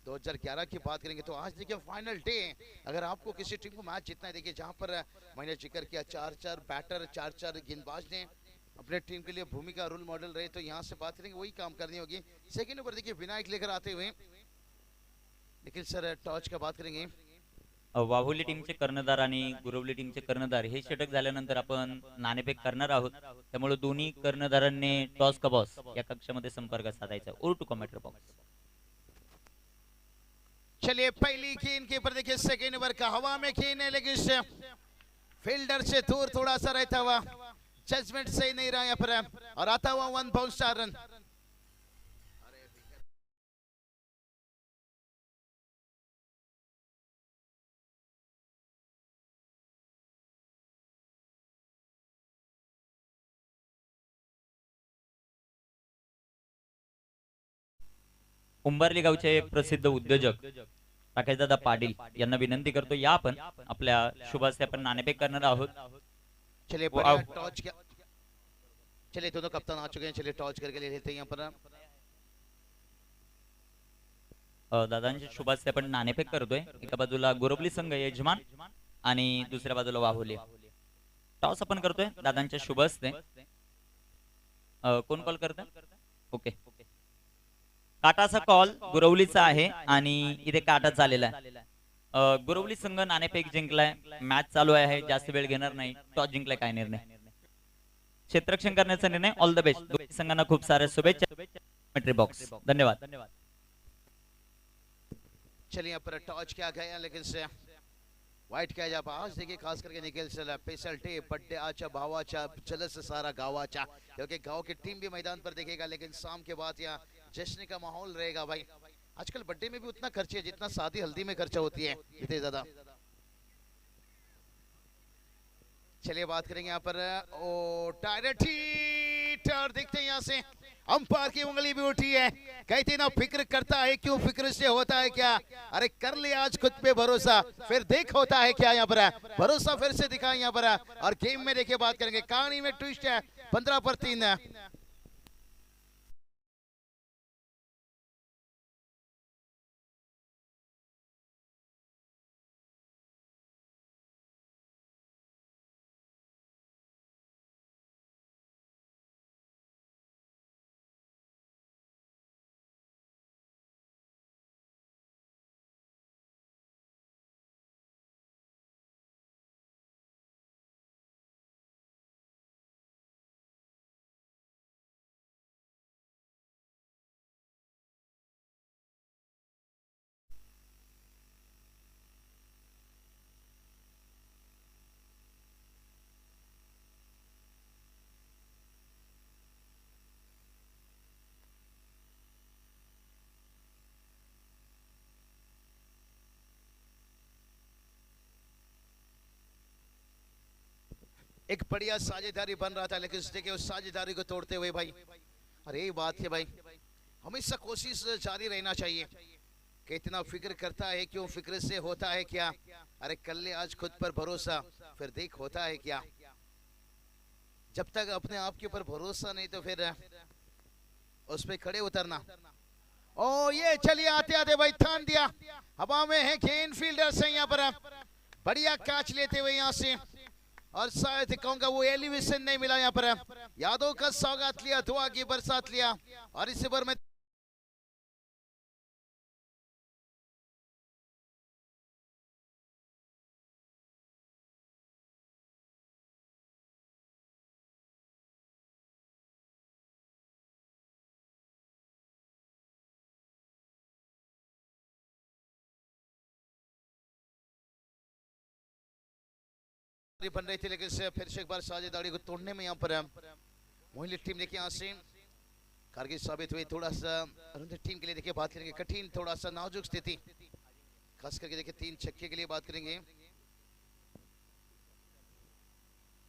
2011 की बात करेंगे। तो आज देखिए फाइनल डे, अगर आपको किसी टीम को मैच जीतना है, देखिए जहाँ पर मैंने जिक्र किया 4-4 बैटर, 4-4 गेंदबाज ने अपने टीम के लिए भूमिका रोल मॉडल रहे, तो यहाँ से बात करेंगे वही काम करनी होगी। सेकंड ओवर देखिए विनायक लेकर आते हुए, लेकिन सर टॉच का बात करेंगे। वाहुली टीमचे कर्णधार आणि गुरवली टीमचे कर्णधार हे षटक झाल्यानंतर आपण नाणेफेक करणार आहोत, त्यामुळे दोन्ही कर्णधारांनी टॉस का बॉस या कक्षामध्ये संपर्क साधायचा। उर टू कमेंटर बॉक्स। चलिए पहली गेंद के ऊपर देखिए सेकंड ओवर का हवा में गेंद है, लेकिन फील्डर से दूर थोड़ा सा रहता हुआ, जजमेंट सही नहीं रहा यहाँ पर, और आता हुआ 1 बाउंस 4 रन। उंबरली गावचे प्रसिद्ध उद्योजक राकेशदादा पाटील यांना विनंती करतो, या आपण आपल्या शुभ हस्ते आपण नाणेफेक करणार आहोत। चलिए बढ़िया टॉच किया। चलिए दोनों कप्तान आ चुके हैं, चलिए टॉच करके ले लेते हैं यहाँ पर। दादांच्या शुभ हस्ते आपण नाणेफेक करतोय। एका बाजूला गुरवली संघ यजमान आणि दुसऱ्या बाजूला वाहुली। टॉस आपण करतोय दादांच्या शुभ हस्ते। कोण कॉल करत? ओके, काटाचा कॉल गुरवलीचा आहे आणि इथे काटा चाललेला आहे। गुरवली संघ नाणेफेक जिंकलाय, मॅच चालू आहे, जास्त वेळ घेणार नाही। टॉस जिंकलाय, काय निर्णय? क्षेत्ररक्षण करण्याचा निर्णय। ऑल द बेस्ट दोन्ही संघांना, खूप साऱ्या शुभेच्छा। कमेंट्री बॉक्स, धन्यवाद। चलिए यहाँ पर टॉच किया गया, लेकिन से वाइट किया जा। आज देखिए खास करके निकल चला स्पेशल डे, बर्थडे आचा, भावाचा, चलस सारा गावाचा, क्योंकि गांव की टीम भी मैदान पर देखेगा, लेकिन शाम के बाद यहाँ जश्न का माहौल रहेगा भाई। आजकल बर्थडे में भी उतना खर्चे है जितना शादी हल्दी में खर्चा होती है, इतने ज्यादा। चलिए बात करेंगे यहाँ पर, ओ डायरेक्ट हिट, और देखते हैं यहाँ से अंपायर की उंगली भी उठी है। कहते ना फिक्र करता है क्यों, फिक्र से होता है क्या। अरे कर लिया आज खुद पे भरोसा, फिर देख होता है क्या। यहाँ पर भरोसा फिर से दिखाए यहाँ पर, और गेम में देखिए बात करेंगे, कहानी में ट्विस्ट है। 15 पर 3 है। एक बढ़िया साझेदारी बन रहा था, लेकिन देखिए उस साझेदारी को तोड़ते हुए भाई, अरे ये बात है भाई, हमेशा कोशिश जारी रहना चाहिए। कितना फिक्र करता है, क्यों फिक्र से होता है क्या? अरे कर ले आज खुद पर भरोसा, फिर देख होता है क्या। जब तक अपने आप के ऊपर भरोसा नहीं तो फिर उस पे खड़े उतरना। ओ ये चलिए आते आते भाई थान दिया, हवा में है गेन फील्डर्स हैं यहाँ पर, बढ़िया कैच लेते हुए यहाँ से, और शायद कहूंगा वो एलिवेशन नहीं मिला यहाँ पर। यादव का सौगात लिया, दुआ की बरसात लिया, और इस ओवर में बन रही थी, लेकिन फिर से एक बार साझेदारी को तोड़ने में यहाँ पर मोहिनी टीम देखिए यहाँ से कारगिल साबित हुई। थोड़ा सा अरुण टीम के लिए देखिए बात करेंगे, कठिन थोड़ा सा नाजुक स्थिति, खास करके देखिए 3 छक्के के लिए बात करेंगे।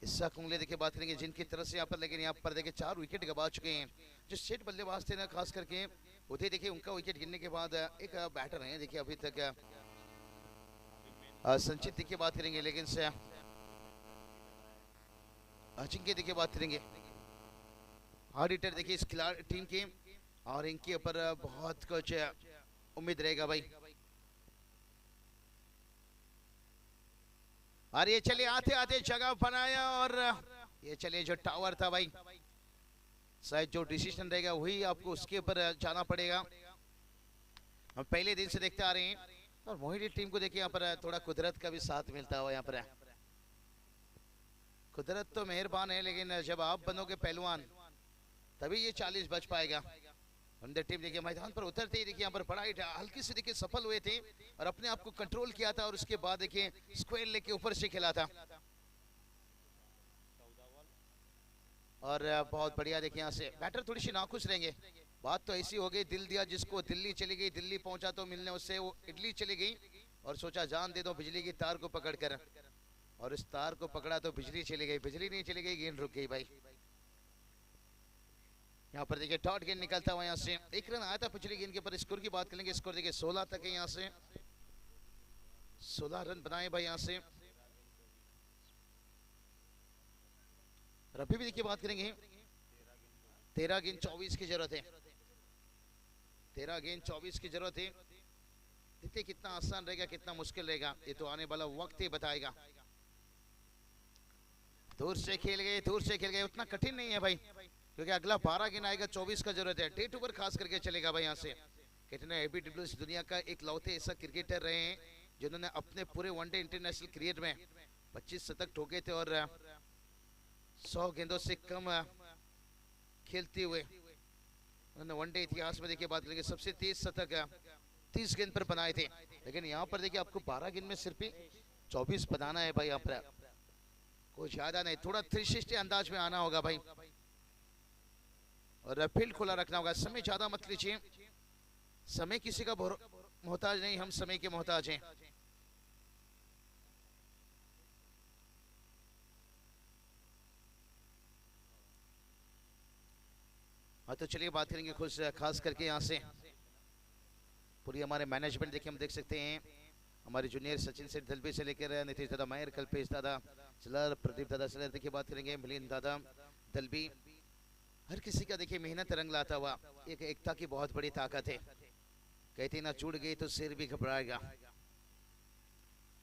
इस्सा कुंगले देखिए बात करेंगे जिनकी तरफ से यहाँ पर, लेकिन यहाँ पर देखिए 4 विकेट गवा चुके हैं। जो सेट बल्लेबाज थे ना, खास करके उधर देखिए उनका विकेट गिरने के बाद एक बैटर है देखिए अभी तक संचित देखिए बात करेंगे, लेकिन से अजिंक्य देखिए बात करेंगे। हार्ड हिटर देखिए इस खिलाड़ी टीम के, और इनके ऊपर बहुत कुछ उम्मीद रहेगा भाई। और ये चलिए आते आते जगह बनाया, और ये चलिए जो टावर था भाई, शायद जो डिसीजन रहेगा वही आपको उसके ऊपर जाना पड़ेगा। हम पहले दिन से देखते आ रहे हैं, और मोहिनी टीम को देखिए यहाँ पर थोड़ा कुदरत का भी साथ मिलता हुआ यहाँ पर। कुदरत तो मेहरबान है, लेकिन जब आप बनोगे पहलवान तभी ये 40 बच पाएगा। उनकी टीम देखिए मैदान पर उतरते ही देखिए यहाँ पर बड़ा हल्की से देखिए सफल हुए थे, और अपने आप को कंट्रोल किया था, और उसके बाद देखिए स्क्वायर लेके ऊपर से खेला था, और बहुत बढ़िया देखिए यहाँ से बैटर थोड़ी सी नाखुश रहेंगे। बात तो ऐसी हो गई, दिल दिया जिसको दिल्ली चली गई, दिल्ली पहुंचा तो मिलने उससे वो इडली चली गई, और सोचा जान दे दो बिजली की तार को पकड़ कर, और इस तार को पकड़ा तो बिजली चली गई, बिजली नहीं चली गई, गेंद रुक गई भाई। यहाँ पर देखिए डॉट गेंद निकलता हुआ यहाँ से 1 रन आया था पिछली गेंद के ऊपर। स्कोर की बात करेंगे, स्कोर देखिए 16 तक है, यहाँ से 16 रन बनाए भाई यहाँ से। रफी भी देखिए बात करेंगे, 13 गेंद 24 की जरूरत है, 13 गेंद 24 की जरूरत है। देखते कितना आसान रहेगा कितना मुश्किल रहेगा, ये तो आने वाला वक्त ही बताएगा। दूर से खेल गए, दूर से खेल गए, उतना कठिन नहीं है भाई, क्योंकि अगला 12 गेंद आएगा, 24 का जरूरत है। डेट ओवर खास करके चलेगा भाई यहाँ से। कितने एबी डिविलियर्स दुनिया का एक लौते ऐसा क्रिकेटर रहे हैं जिन्होंने अपने पूरे वनडे इंटरनेशनल करियर में 25 शतक ठोके थे, और 100 गेंदों से कम खेलते हुए उन्होंने वनडे इतिहास में देखिए बात करेंगे सबसे तेज शतक 30 गेंद पर बनाए थे। लेकिन यहाँ पर देखिए आपको 12 गेंद में सिर्फ 24 बनाना है भाई। यहाँ पर कुछ ज्यादा नहीं, थोड़ा 360 अंदाज में आना होगा भाई, और फील्ड खुला रखना होगा। समय ज्यादा मत लीजिए, समय किसी का मोहताज नहीं, हम समय के मोहताज हैं। हाँ तो चलिए बात करेंगे खुश खास करके यहाँ से पूरी हमारे मैनेजमेंट देखिए हम देख सकते हैं। हमारे जूनियर सचिन सेठ दलबी से लेकर नीतीश दादा मायर, कल्पेश दादा सलर, प्रदीप दादा सलर देखिए बात करेंगे, मिलिंद दादा दलबी, हर किसी का देखिए मेहनत रंग लाता हुआ एक एकता की बहुत बड़ी ताकत है। कहते ना चूड़ गई तो सिर भी घबराएगा।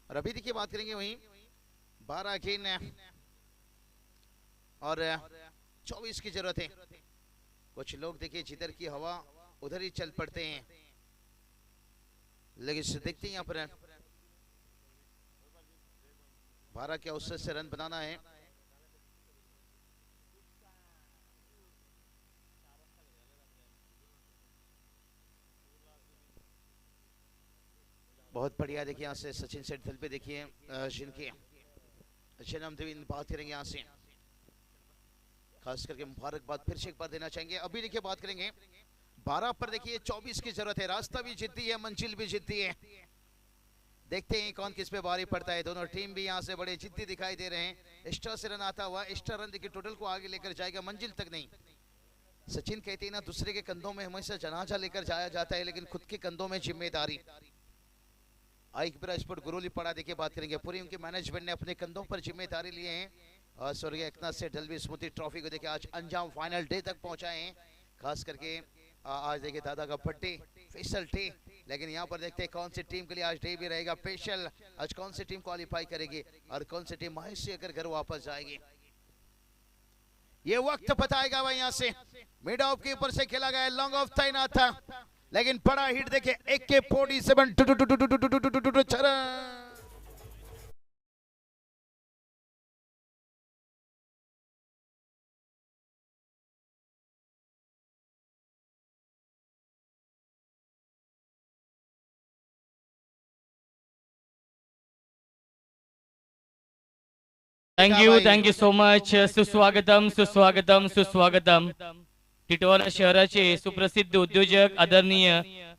और अभी देखिए बात करेंगे वहीं 12 गेंद और 24 की जरूरत है। कुछ लोग देखिए जिधर की हवा उधर ही चल पड़ते हैं, लेकिन देखते हैं यहाँ पर 12 के औसत से रन बनाना है। बहुत बढ़िया देखिए यहाँ से सचिन सेठ दल पे देखिए जिनके जन्मदिन बात करेंगे यहाँ से खास करके मुबारकबाद फिर से एक बार देना चाहेंगे। अभी देखिए बात करेंगे 12 पर देखिए 24 की जरूरत है। रास्ता भी जिद्दी है, मंजिल भी जिद्दी है। देखते हैं कौन किस पे भारी पड़ता है। दोनों टीम भी यहाँ से बड़े जिद्दी दिखाई दे रहे हैं। एक्स्ट्रा से रन आता हुआ, एक्स्ट्रा रन देखिए टोटल को आगे लेकर जाएगा, मंजिल तक नहीं। सचिन कहते हैं ना, दूसरे के कंधों में हमेशा जनाजा लेकर जाया जाता है, लेकिन खुद के कंधों में जिम्मेदारी। एक स्पोर्ट गुरोली पड़ा देखिए बात करेंगे, पूरी उनके मैनेजमेंट ने अपने कंधों पर जिम्मेदारी लिए हैं और स्वर्गीय एकनाथ से डलबी स्मृति ट्रॉफी को देखिए आज अंजाम फाइनल डे तक पहुंचाए हैं। खास करके आज देखिए दादा का बर्थडे स्पेशल डे, लेकिन यहाँ पर देखते हैं कौन सी टीम के लिए आज डे भी रहेगा स्पेशल। आज कौन सी टीम क्वालिफाई करेगी और कौन सी टीम महेश से अगर घर वापस जाएगी, ये वक्त बताएगा भाई। यहाँ से मिड ऑफ के ऊपर से खेला गया, लॉन्ग ऑफ तैनात था, लेकिन बड़ा हिट देखिए AK-47 थँक्यू सो मच. सुस्वागतम सुस्वागतम सुस्वागतम. टिटवाळा शहराचे सुप्रसिद्ध उद्योजक आदरणीय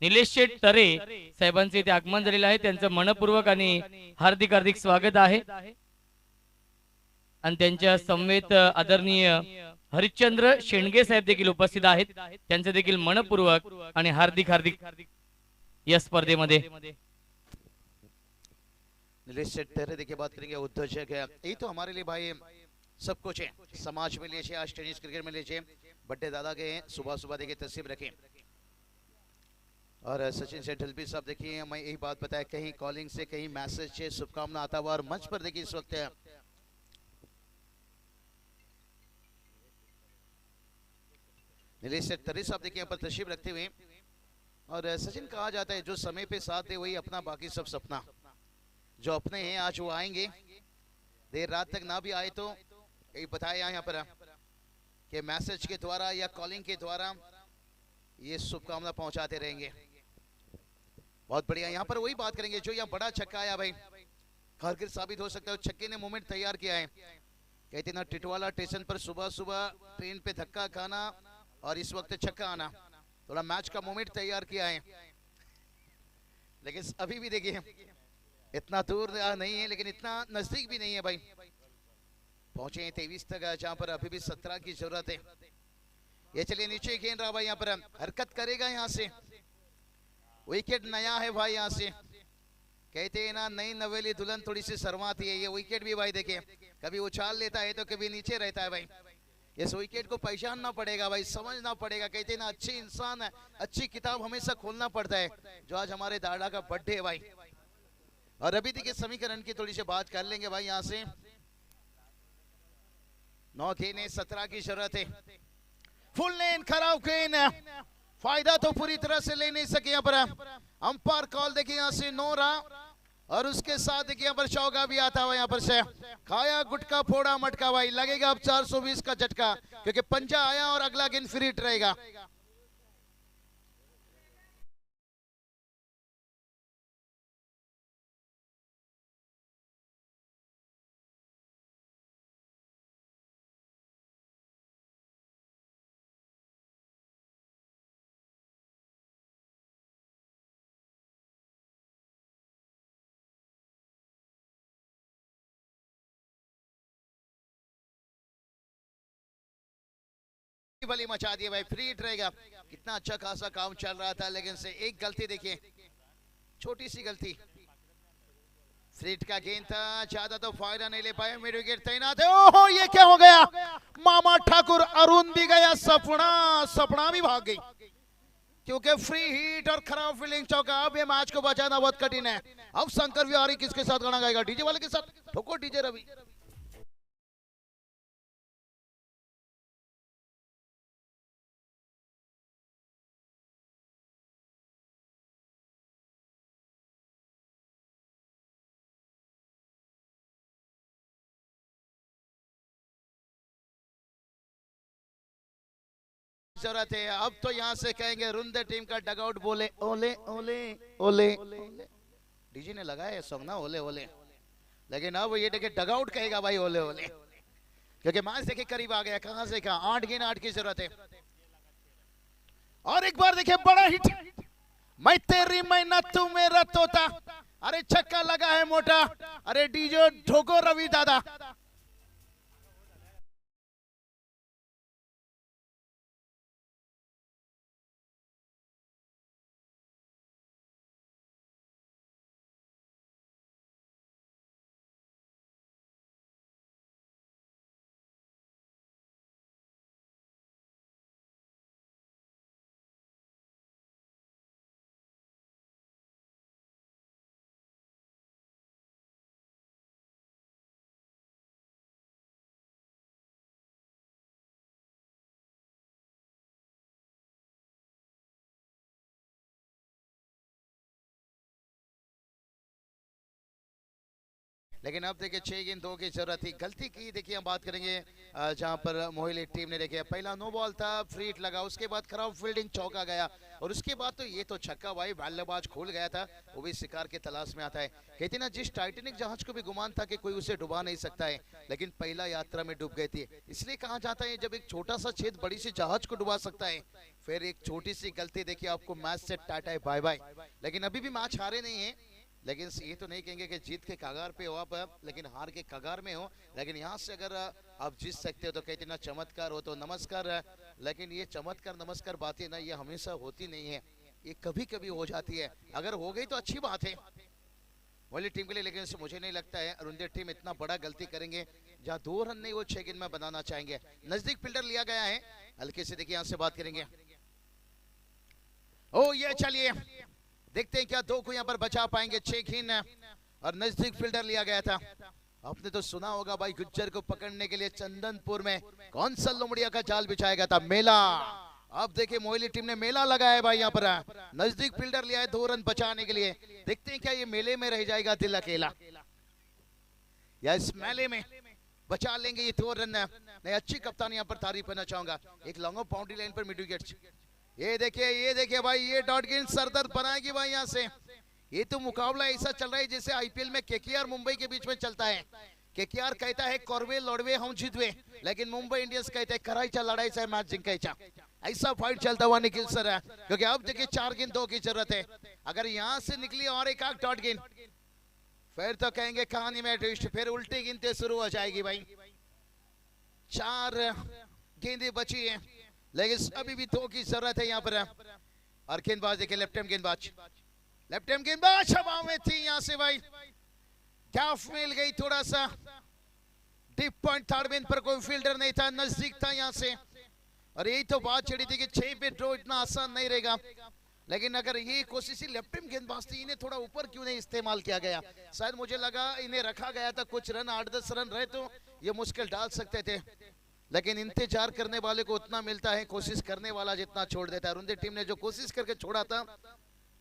निलेश शेठ तरे साहेबांचे इथे आगमन झालेलं आहे. त्यांचं मनपूर्वक आणि हार्दिक हार्दिक स्वागत आहे. आणि त्यांच्या समवेत आदरणीय हरिश्चंद्र शेंडगे साहेब देखील उपस्थित आहेत. त्यांचे देखील मनपूर्वक आणि हार्दिक हार्दिक या स्पर्धेमध्ये. निलेश शेट्टी देखिए बात करेंगे, उद्योजक है, ये तो हमारे लिए भाई सब कुछ है। समाज में लीजिए, आज टेनिस क्रिकेट में लीजिए, बड्डे दादा के सुबह सुबह देखिए तस्वीर रखें। और सचिन से ढलबी साहब देखिए, मैं यही बात बताया, कहीं कॉलिंग से कहीं मैसेज से शुभकामना आता हुआ, और मंच पर देखिए इस वक्त है निलेश शेट्टी साहब देखिए यहाँ पर तशरीफ रखते हुए। और सचिन कहा जाता है जो समय पे साथ है वही अपना, बाकी सब सपना। जो अपने हैं आज वो आएंगे, देर रात तक ना भी आए तो यही बताया यहाँ पर कि मैसेज के द्वारा या कॉलिंग के द्वारा ये शुभकामना पहुंचाते रहेंगे। बहुत बढ़िया, यहाँ पर वही बात करेंगे जो यहाँ बड़ा छक्का आया भाई, कारगर साबित हो सकता है। छक्के ने मोमेंट तैयार किया है। कहते ना टिटवाला स्टेशन पर सुबह सुबह ट्रेन पे धक्का खाना और इस वक्त छक्का आना, थोड़ा मैच का मोमेंट तैयार किया है। लेकिन अभी भी देखिए इतना दूर नहीं है, लेकिन इतना नजदीक भी नहीं है भाई। पहुंचे हैं 23 तक, जहां पर अभी भी 17 की जरूरत है। ये चलिए नीचे खेल रहा भाई, यहाँ पर हरकत करेगा, यहाँ से विकेट नया है भाई। यहाँ से कहते हैं ना नई नवेली दुल्हन थोड़ी सी शर्माती है, ये विकेट भी भाई देखिए कभी उछाल लेता है तो कभी नीचे रहता है भाई। इस विकेट को पहचानना पड़ेगा भाई, समझना पड़ेगा। कहते हैं ना अच्छी इंसान है, अच्छी किताब हमेशा खोलना पड़ता है, जो आज हमारे दादा का बर्थडे है भाई। और अभी देखिए समीकरण की थोड़ी सी बात कर लेंगे भाई। यहाँ से 9 खेने 17 की जरूरत है। फुल लेन खराब खेन, फायदा तो पूरी तरह से ले नहीं सके। यहाँ पर अंपायर कॉल देखिए, यहाँ से 9 रहा और उसके साथ देखिए यहाँ पर चौका भी आता हुआ। यहाँ पर से खाया गुटका फोड़ा मटका भाई, लगेगा अब 420 का झटका, क्योंकि पंजा आया और अगला गेंद फ्री हिट रहेगा। भली मचा दिया भाई, फ्री हिट रहेगा। कितना अच्छा खासा काम चल रहा था, लेकिन से एक गलती देखिए, छोटी सी गलती। फ्री हिट का गेंद था, ज्यादा तो फायदा नहीं ले पाए। मिड विकेट तैनात है। ओहो ये क्या हो गया, मामा ठाकुर अरुण भी गया, सपना भी भाग गई, क्योंकि फ्री हिट और खराब फील्डिंग चौका। अब ये मैच को बचाना बहुत कठिन है। अब शंकर विहारी किसके साथ गाना गाएगा, डीजे वाले के साथ? ठोको डीजे रवि। जरूरत है अब तो यहाँ से कहेंगे रुंदे टीम का डगआउट बोले ओले ओले ओले। डीजी ने लगाया सॉन्ग ना ओले ओले, लेकिन अब ये देखिए डगआउट कहेगा भाई ओले ओले, क्योंकि मैच देखिए करीब आ गया। कहां से कहां, 8 गेंद 8 की जरूरत है। और एक बार देखिए बड़ा हिट, मैं तेरी मेहनत तू मेरा तोता, अरे छक्का लगा है मोटा, अरे डीजे ठोको रवि दादा। लेकिन अब देखिए 6 गेंद 2 की जरूरत थी, गलती की। देखिए हम बात करेंगे जहां पर मोहिली टीम ने देखिए पहला नो बॉल था, फ्री हिट लगा, उसके बाद खराब फील्डिंग, चौका गया, और उसके बाद तो ये तो छक्का भाई, बल्लेबाज खोल गया था, वो भी शिकार के तलाश में आता है। कहते ना जिस टाइटैनिक जहाज को भी गुमान था कि कोई उसे डुबा नहीं सकता है, लेकिन पहला यात्रा में डूब गई थी। इसलिए कहा जाता है जब एक छोटा सा छेद बड़ी सी जहाज को डुबा सकता है, फिर एक छोटी सी गलती देखिए आपको मैच से टाटा है बाय बाय। लेकिन अभी भी मैच हारे नहीं है, लेकिन ये तो नहीं कहेंगे कि जीत के कगार पे हो आप, लेकिन हार के कगार में हो। लेकिन यहाँ से अगर आप जीत सकते हो तो कहते ना चमत्कार हो तो नमस्कार। लेकिन ये चमत्कार नमस्कार बातें ना ये हमेशा होती नहीं है, ये कभी कभी हो जाती है। अगर हो गई तो अच्छी बात है वाली टीम के लिए, लेकिन इसे मुझे नहीं लगता है अरुंधति टीम इतना बड़ा गलती करेंगे जहाँ 2 रन नहीं वो 6 गेंद में बनाना चाहेंगे। नजदीक फील्डर लिया गया है, हल्के से देखिए यहाँ से बात करेंगे। ओ ये चलिए देखते हैं क्या 2 को यहाँ पर बचा पाएंगे। 6 गेंद और नजदीक फील्डर लिया गया था। आपने तो सुना होगा भाई गुज्जर को पकड़ने के लिए चंदनपुर में कौन सा लोमड़िया का जाल बिछाया गया था, मेला। अब देखिए मोहिली टीम ने मेला लगाया है भाई, यहाँ पर नजदीक फील्डर लिया है 2 रन बचाने के लिए। देखते हैं क्या ये मेले में रह जाएगा दिल अकेला, या इस मेले में बचा लेंगे ये 2 रन। नहीं अच्छी कप्तान यहाँ पर तारीफ करना चाहूंगा। एक लॉन्ग ऑफ बाउंड्री लाइन पर मिड विकेट, ये देखिए भाई, ये डॉट गेंद सरदर्द बनाएगी भाई। यहाँ से ये तो मुकाबला ऐसा चल रहा है जैसे आईपीएल में केकेआर मुंबई के बीच में चलता है। केकेआर कहता है कोरवे लड़वे हम जीतवे, लेकिन मुंबई इंडियंस कहते हैं करायचा लढाईचा मैच जिंकायचा। ऐसा फाइट चलता हुआ निखिल सर है, क्योंकि अब देखिए 4 गेंद 2 की जरूरत है। अगर यहाँ से निकली और एक आख डॉट गेंद, फिर तो कहेंगे कहानी में ट्विस्ट, फिर उल्टी गिनते शुरू हो जाएगी भाई। 4 गेंदें बची है, लेकिन अभी भी 2 की जरूरत है यहाँ पर। और गेंदबाज देखिए लेफ्ट हैंड गेंदबाज हवा में थी, यहाँ से भाई गैप मिल गई थोड़ा सा। डीप पॉइंट थर्ड बेन पर कोई फील्डर नहीं था, नजदीक था यहाँ से। और यही तो बात चढ़ी थी कि 6 पे ड्रॉ इतना आसान नहीं रहेगा, लेकिन अगर ये कोशिश लेफ्ट हैंड गेंदबाज थी, इन्हें थोड़ा ऊपर क्यों नहीं इस्तेमाल किया गया। शायद मुझे लगा इन्हें रखा गया था, कुछ रन 8-10 रन रहे तो ये मुश्किल डाल सकते थे, लेकिन इंतजार करने वाले को उतना मिलता है, कोशिश करने वाला जितना छोड़ देता है। अरुंधति टीम ने जो कोशिश करके छोड़ा था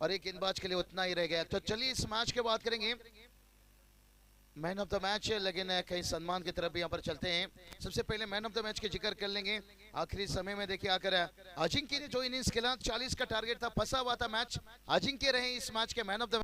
और एक गेंदबाज के लिए उतना ही रह गया। तो चलिए इस मैच के बात करेंगे मैन ऑफ द मैच, लेकिन कई सम्मान की तरफ भी यहाँ पर चलते हैं। सबसे पहले मैन ऑफ द मैच के जिक्र कर लेंगे। आखिरी समय में देखिए आकर अजिंक्य ने जो इनिंग्स खेला, 40 का टारगेट था, फंसा हुआ था मैच, अजिंक्य रहे इस मैच के मैन ऑफ द